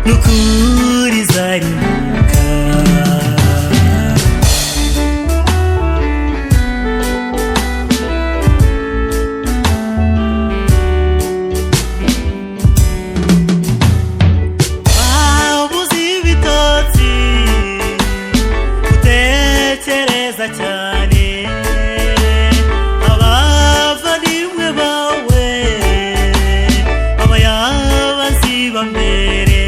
n'ukuri zarimbuka. Wabuze ibitotsi utekereza cyane abavandimwe bawe abayabaziba mbere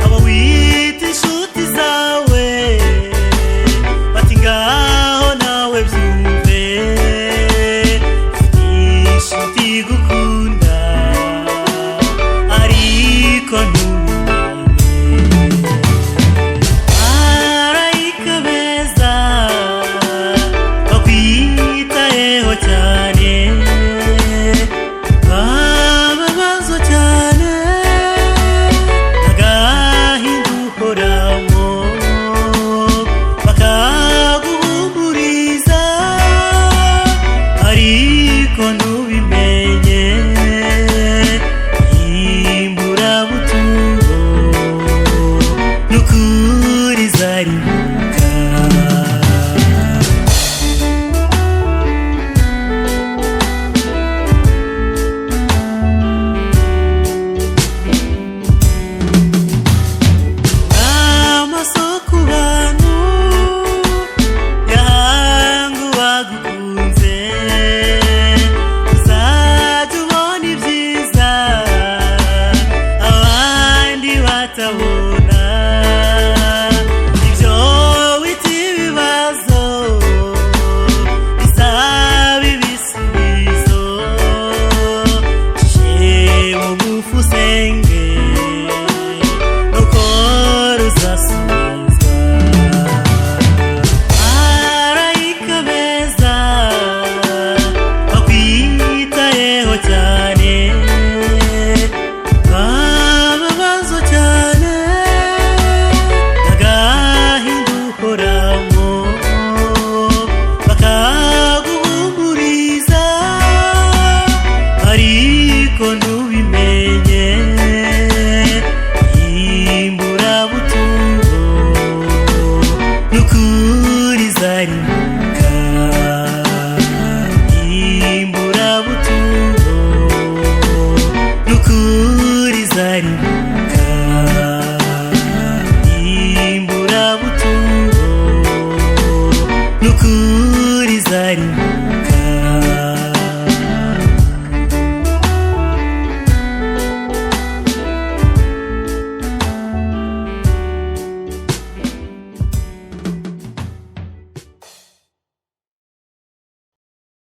abo wita inshuti zawe bati ngaho nawe byumve inshuti igukunda ariko ntumenye marayika beza bakwitayeho cyane bababazo cyane agahinda uhoramo bakaguhumuriza ariko ntubimenye imburabuturo n'ukuri zarimbuka. Amaso ku bantu yahanga uwagukunze uzajya ubona ibyiza abandi batabona ibyo wita ibibazo bisaba ibisubizo shema umufu usenge nuko ruzasubizwa. Marayika beza bakwitayeho cyane bababazo cyane agahinda uhoramo bakaguhumuriza ariko ntubimenye imburabuturo n'ukuri zarimbuka. Imburabuturo n'ukuri zarimbuka.